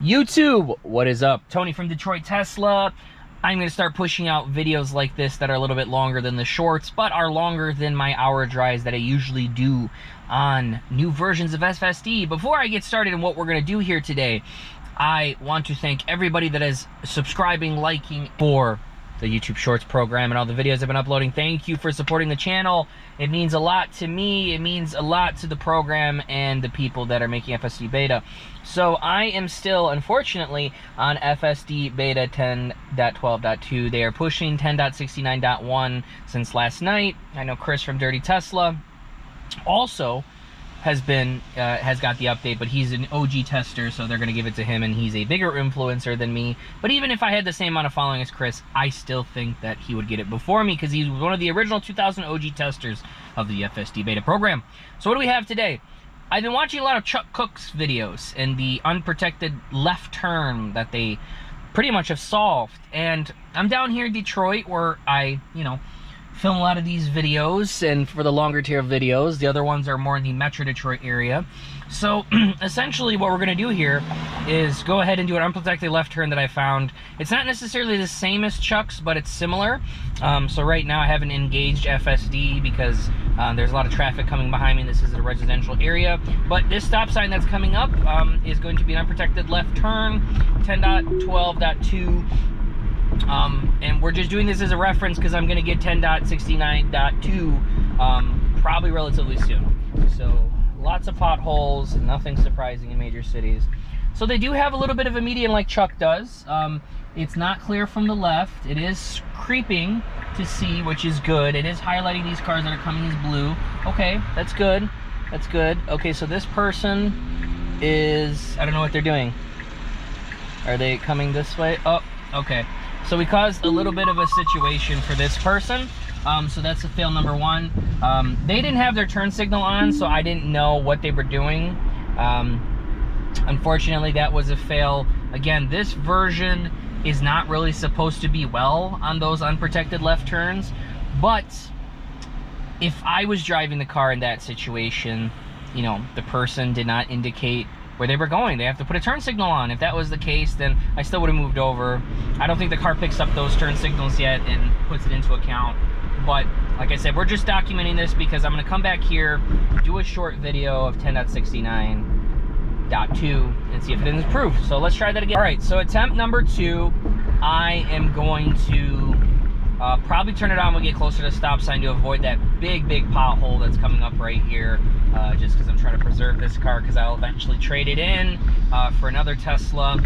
YouTube, what is up? Tony from Detroit Tesla. I'm going to start pushing out videos like this that are a little bit longer than the shorts, but are longer than my hour drives that I usually do on new versions of FSD. Before I get started in what we're going to do here today, I want to thank everybody that is subscribing, liking for the YouTube Shorts program and all the videos I've been uploading. Thank you for supporting the channel. It means a lot to me. It means a lot to the program and the people that are making FSD beta. So I am still, unfortunately, on FSD beta 10.12.2. They are pushing 10.69.1 since last night. I know Chris from Dirty Tesla also has got the update, but he's an OG tester, so they're going to give it to him, and he's a bigger influencer than me. But even if I had the same amount of following as Chris, I still think that he would get it before me because he's one of the original 2000 OG testers of the FSD beta program. So what do we have today? I've been watching a lot of Chuck Cook's videos and the unprotected left turn that they pretty much have solved. And I'm down here in Detroit where I, film a lot of these videos, and for the longer tier of videos, the other ones are more in the Metro Detroit area. So essentially what we're going to do here is go ahead and do an unprotected left turn that I found. It's not necessarily the same as Chuck's, but it's similar. So right now I haven't engaged FSD because there's a lot of traffic coming behind me. This is a residential area, but this stop sign that's coming up is going to be an unprotected left turn, 10.12.2. And we're just doing this as a reference because I'm going to get 10.69.2 probably relatively soon. So lots of potholes, nothing surprising in major cities. So they do have a little bit of a median like Chuck does. It's not clear from the left. It is creeping to see, which is good. It is highlighting these cars that are coming as blue. Okay, that's good. That's good. Okay, so this person is, I don't know what they're doing. Are they coming this way? Oh, okay. So we caused a little bit of a situation for this person. So that's a fail number one. They didn't have their turn signal on, so I didn't know what they were doing. Unfortunately, that was a fail. Again, this version is not really supposed to be well on those unprotected left turns. But if I was driving the car in that situation, the person did not indicate where they were going. They have to put a turn signal on. If that was the case, then I still would have moved over. I don't think the car picks up those turn signals yet and puts it into account. But like I said, we're just documenting this because I'm going to come back here, do a short video of 10.69.2 and see if it is improved. So let's try that again. All right, so attempt number 2, I am going to probably turn it on when we get closer to the stop sign to avoid that big pothole that's coming up right here, just because I'm trying to preserve this car because I'll eventually trade it in for another Tesla.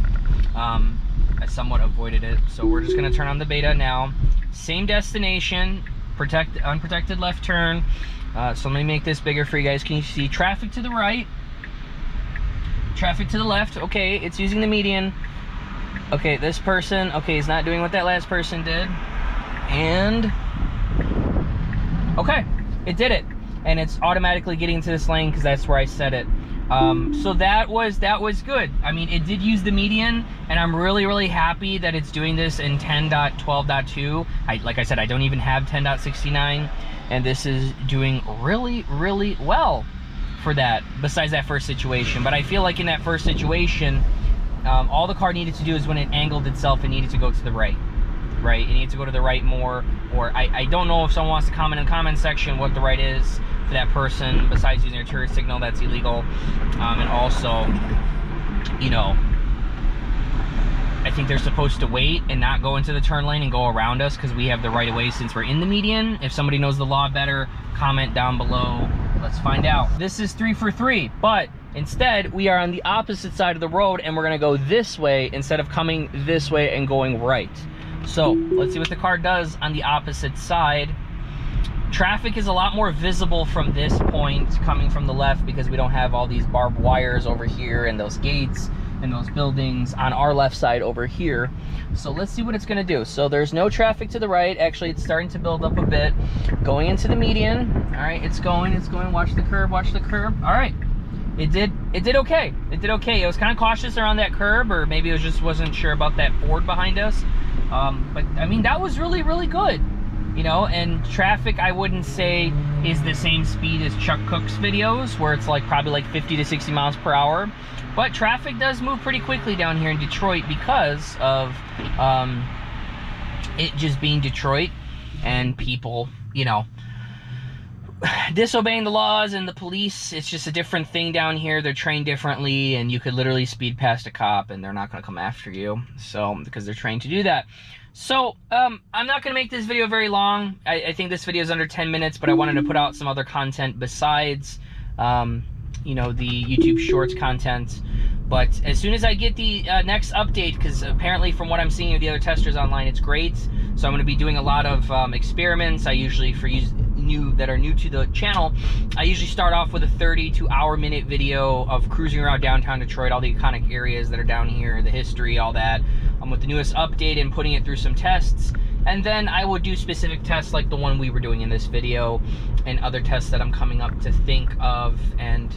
I somewhat avoided it, so we're just going to turn on the beta now. Same destination, unprotected left turn. So let me make this bigger for you guys. Can you see traffic to the right? Traffic to the left. Okay, it's using the median. Okay, this person, okay, is not doing what that last person did. And okay, it did it, and it's automatically getting into this lane because that's where I set it. So that was good. I mean, it did use the median, and I'm really happy that it's doing this in 10.12.2. Like I said, I don't even have 10.69, and this is doing really well for that, besides that first situation. But I feel like in that first situation, all the car needed to do is when it angled itself, it needed to go to the right. Right, it needs to go to the right more, or I don't know if someone wants to comment in the comment section what the right is for that person besides using their turn signal. That's illegal. And also, I think they're supposed to wait and not go into the turn lane and go around us because we have the right of way since we're in the median. If somebody knows the law better, comment down below. Let's find out. This is 3 for 3, but instead we are on the opposite side of the road, and we're gonna go this way instead of coming this way and going right. So let's see what the car does on the opposite side. Traffic is a lot more visible from this point coming from the left because we don't have all these barbed wires over here and those gates and those buildings on our left side over here. So let's see what it's going to do. So there's no traffic to the right. Actually, it's starting to build up a bit. Going into the median. All right, it's going. Watch the curb, watch the curb. All right. It did okay. It did okay. It was kind of cautious around that curb, or maybe it was just wasn't sure about that Ford behind us. But I mean, that was really good. you know, and traffic I wouldn't say is the same speed as Chuck Cook's videos, where it's like probably like 50 to 60 miles per hour. But traffic does move pretty quickly down here in Detroit because of it just being Detroit and people, you know, disobeying the laws and the police. It's just a different thing down here. They're trained differently, and you could literally speed past a cop and they're not going to come after you, so because they're trained to do that. So I'm not going to make this video very long. I think this video is under 10 minutes, but I wanted to put out some other content besides you know, the YouTube Shorts content. But as soon as I get the next update, because apparently from what I'm seeing of the other testers online, it's great. So I'm going to be doing a lot of experiments. I usually, for you that are new to the channel, I usually start off with a 30 to hour-minute video of cruising around downtown Detroit, all the iconic areas that are down here, the history, all that, with the newest update and putting it through some tests. And then I would do specific tests like the one we were doing in this video, and other tests that I'm coming up to think of, and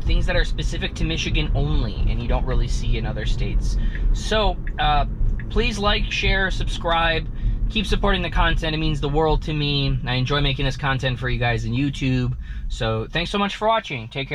things that are specific to Michigan only and you don't really see in other states. So please like, share, subscribe, keep supporting the content. It means the world to me. I enjoy making this content for you guys in YouTube. So thanks so much for watching. Take care.